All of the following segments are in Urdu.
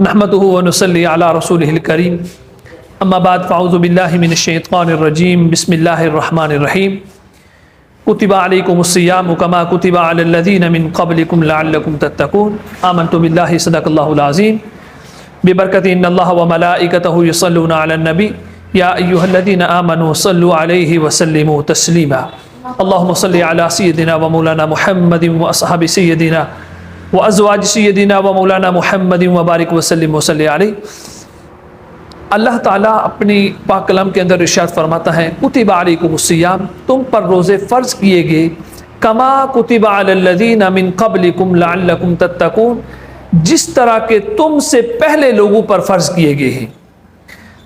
نحمده ونصلي على رسوله الكريم اما بعد فاعوذ بالله من الشيطان الرجيم بسم الله الرحمن الرحيم كتب عليكم الصيام كما كتب على الذين من قبلكم لعلكم تتقون آمنت بالله صدق الله العظيم ببركة إن الله وملائكته يصلون على النبي يا أيها الذين آمنوا صلوا عليه وسلموا تسليما اللهم صل على سيدنا ومولانا محمد وأصحاب سيدنا وأزواج سيدنا ومولانا محمد وبارک وسلم وصلی علیہ۔ اللہ تعالیٰ اپنی پاک کلام کے اندر ارشاد فرماتا ہے کتب علیکم الصیام، تم پر روزے فرض کیے گئے، کما کتب علی الذین من قبلکم لعلکم تتقون، جس طرح کہ تم سے پہلے لوگوں پر فرض کیے گئے ہیں۔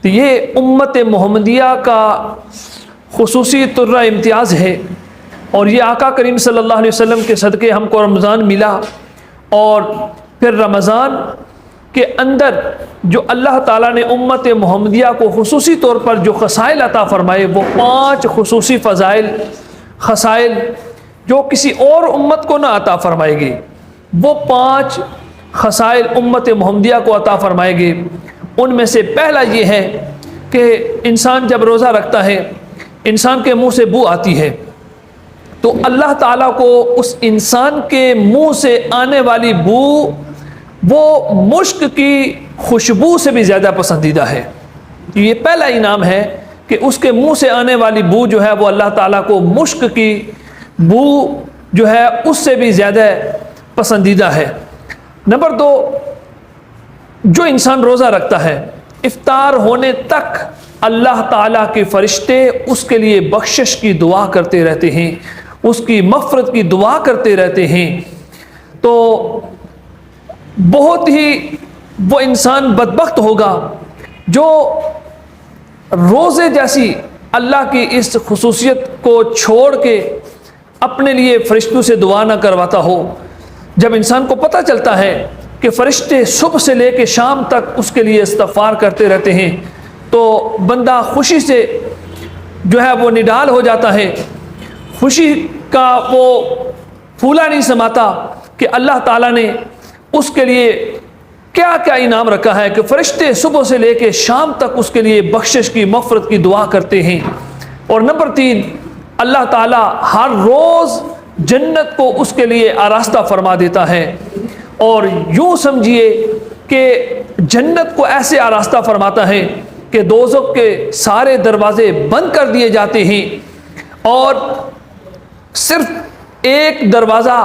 تو یہ امت محمدیہ کا خصوصی طرہ امتیاز ہے، اور یہ آقا کریم صلی اللہ علیہ وسلم کے صدقے ہم کو رمضان ملا، اور پھر رمضان کے اندر جو اللہ تعالیٰ نے امت محمدیہ کو خصوصی طور پر جو خصائل عطا فرمائے، وہ 5 خصوصی فضائل خصائل جو کسی اور امت کو نہ عطا فرمائے گے، وہ 5 خصائل امت محمدیہ کو عطا فرمائے گے۔ ان میں سے پہلا یہ ہے کہ انسان جب روزہ رکھتا ہے، انسان کے منہ سے بو آتی ہے، تو اللہ تعالیٰ کو اس انسان کے منہ سے آنے والی بو وہ مشک کی خوشبو سے بھی زیادہ پسندیدہ ہے۔ یہ پہلا انعام ہے کہ اس کے منہ سے آنے والی بو جو ہے وہ اللہ تعالیٰ کو مشک کی بو جو ہے اس سے بھی زیادہ پسندیدہ ہے۔ نمبر 2، جو انسان روزہ رکھتا ہے، افطار ہونے تک اللہ تعالیٰ کے فرشتے اس کے لیے بخشش کی دعا کرتے رہتے ہیں، اس کی مغفرت کی دعا کرتے رہتے ہیں۔ تو بہت ہی وہ انسان بدبخت ہوگا جو روزے جیسی اللہ کی اس خصوصیت کو چھوڑ کے اپنے لیے فرشتوں سے دعا نہ کرواتا ہو۔ جب انسان کو پتہ چلتا ہے کہ فرشتے صبح سے لے کے شام تک اس کے لیے استغفار کرتے رہتے ہیں، تو بندہ خوشی سے جو ہے وہ نڈال ہو جاتا ہے، خوشی کا وہ پھولا نہیں سماتا کہ اللہ تعالیٰ نے اس کے لیے کیا کیا انعام رکھا ہے کہ فرشتے صبح سے لے کے شام تک اس کے لیے بخشش کی مغفرت کی دعا کرتے ہیں۔ اور نمبر 3، اللہ تعالیٰ ہر روز جنت کو اس کے لیے آراستہ فرما دیتا ہے، اور یوں سمجھیے کہ جنت کو ایسے آراستہ فرماتا ہے کہ دوزخ کے سارے دروازے بند کر دیے جاتے ہیں، اور صرف ایک دروازہ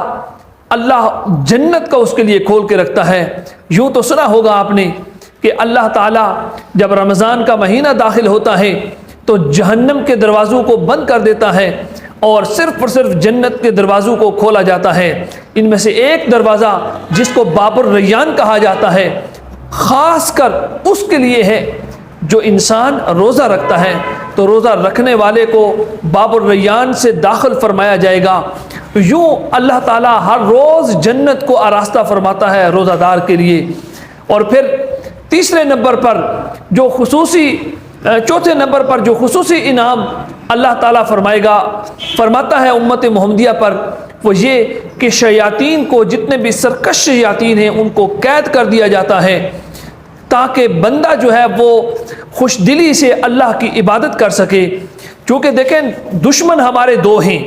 اللہ جنت کا اس کے لیے کھول کے رکھتا ہے۔ یوں تو سنا ہوگا آپ نے کہ اللہ تعالیٰ جب رمضان کا مہینہ داخل ہوتا ہے تو جہنم کے دروازوں کو بند کر دیتا ہے، اور صرف جنت کے دروازوں کو کھولا جاتا ہے۔ ان میں سے ایک دروازہ جس کو باب الریان کہا جاتا ہے، خاص کر اس کے لیے ہے جو انسان روزہ رکھتا ہے، تو روزہ رکھنے والے کو باب الریان سے داخل فرمایا جائے گا۔ یوں اللہ تعالیٰ ہر روز جنت کو آراستہ فرماتا ہے روزہ دار کے لیے۔ اور پھر تیسرے نمبر پر جو چوتھے نمبر پر جو خصوصی انعام اللہ تعالیٰ فرماتا ہے امت محمدیہ پر، وہ یہ کہ شیاطین کو، جتنے بھی سرکش شیاطین ہیں، ان کو قید کر دیا جاتا ہے، تاکہ بندہ جو ہے وہ خوش دلی سے اللہ کی عبادت کر سکے۔ کیونکہ دیکھیں دشمن ہمارے 2 ہیں،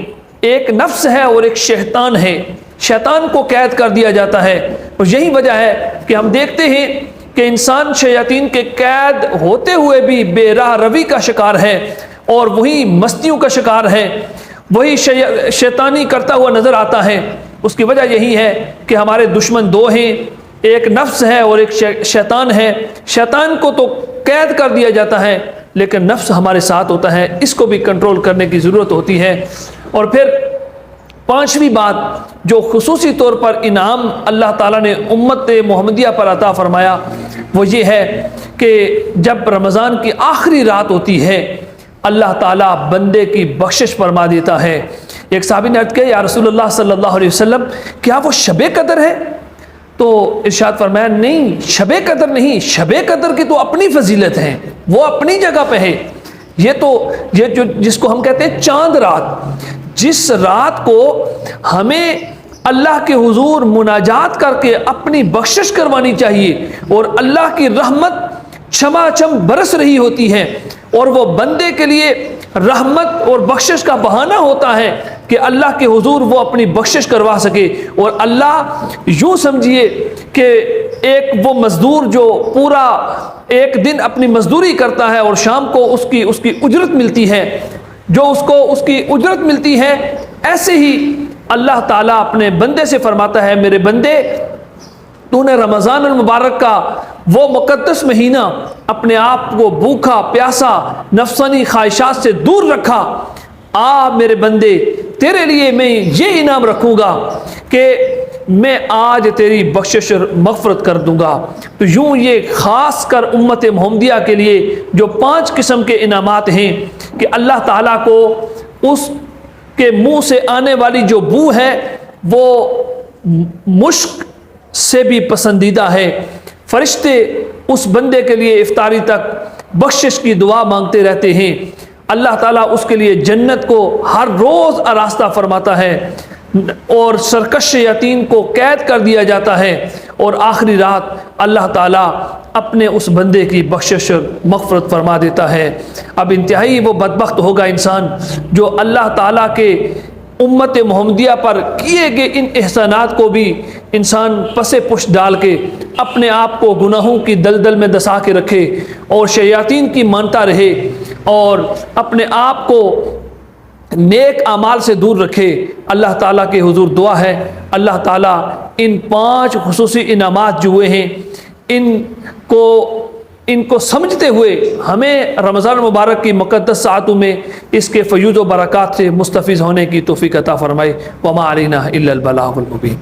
ایک نفس ہے اور ایک شیطان ہے۔ شیطان کو قید کر دیا جاتا ہے، اور یہی وجہ ہے کہ ہم دیکھتے ہیں کہ انسان شیاطین کے قید ہوتے ہوئے بھی بے راہ روی کا شکار ہے، اور وہی مستیوں کا شکار ہے، وہی شیطانی کرتا ہوا نظر آتا ہے۔ اس کی وجہ یہی ہے کہ ہمارے دشمن 2 ہیں، ایک نفس ہے اور ایک شیطان ہے۔ شیطان کو تو قید کر دیا جاتا ہے، لیکن نفس ہمارے ساتھ ہوتا ہے، اس کو بھی کنٹرول کرنے کی ضرورت ہوتی ہے۔ اور پھر 5ویں بات جو خصوصی طور پر انعام اللہ تعالیٰ نے امت محمدیہ پر عطا فرمایا، وہ یہ ہے کہ جب رمضان کی آخری رات ہوتی ہے، اللہ تعالیٰ بندے کی بخشش فرما دیتا ہے۔ ایک صحابی نے عرض کیا، یا رسول اللہ صلی اللہ علیہ وسلم، کیا وہ شب قدر ہے؟ تو ارشاد فرمایا، نہیں، شب قدر نہیں، شب قدر کی تو اپنی فضیلت ہے، وہ اپنی جگہ پہ ہے۔ یہ جو جس کو ہم کہتے ہیں چاند رات، جس رات کو ہمیں اللہ کے حضور مناجات کر کے اپنی بخشش کروانی چاہیے، اور اللہ کی رحمت چھما چھم برس رہی ہوتی ہے، اور وہ بندے کے لیے رحمت اور بخشش کا بہانہ ہوتا ہے کہ اللہ کے حضور وہ اپنی بخشش کروا سکے۔ اور اللہ یوں سمجھیے کہ ایک وہ مزدور جو پورا ایک دن اپنی مزدوری کرتا ہے اور شام کو اس کی اجرت ملتی ہے، جو اس کو اس کی اجرت ملتی ہے، ایسے ہی اللہ تعالیٰ اپنے بندے سے فرماتا ہے، میرے بندے تو نے رمضان المبارک کا وہ مقدس مہینہ اپنے آپ کو بھوکا پیاسا نفسانی خواہشات سے دور رکھا، میرے بندے تیرے لیے میں یہ انعام رکھوں گا کہ میں آج تیری بخشش اور مغفرت کر دوں گا۔ تو یوں یہ خاص کر امت محمدیہ کے لیے جو 5 قسم کے انعامات ہیں کہ اللہ تعالیٰ کو اس کے منہ سے آنے والی جو بو ہے وہ مشک سے بھی پسندیدہ ہے۔ فرشتے اس بندے کے لیے افطاری تک بخشش کی دعا مانگتے رہتے ہیں، اللہ تعالیٰ اس کے لیے جنت کو ہر روز آراستہ فرماتا ہے، اور سرکش یتیم کو قید کر دیا جاتا ہے، اور آخری رات اللہ تعالیٰ اپنے اس بندے کی بخشش اور مغفرت فرما دیتا ہے۔ اب انتہائی وہ بدبخت ہوگا انسان جو اللہ تعالیٰ کے امت محمدیہ پر کیے گئے ان احسانات کو بھی انسان پس پش ڈال کے اپنے آپ کو گناہوں کی دلدل میں دسا کے رکھے اور شیاطین کی مانتا رہے اور اپنے آپ کو نیک اعمال سے دور رکھے۔ اللہ تعالیٰ کے حضور دعا ہے اللہ تعالیٰ ان 5 خصوصی انعامات جو ہوئے ہیں ان کو سمجھتے ہوئے ہمیں رمضان المبارک کی مقدس ساعتوں میں اس کے فیوض و برکات سے مستفیض ہونے کی توفیق عطا فرمائے۔ وما علینا الا البلاغ المبین۔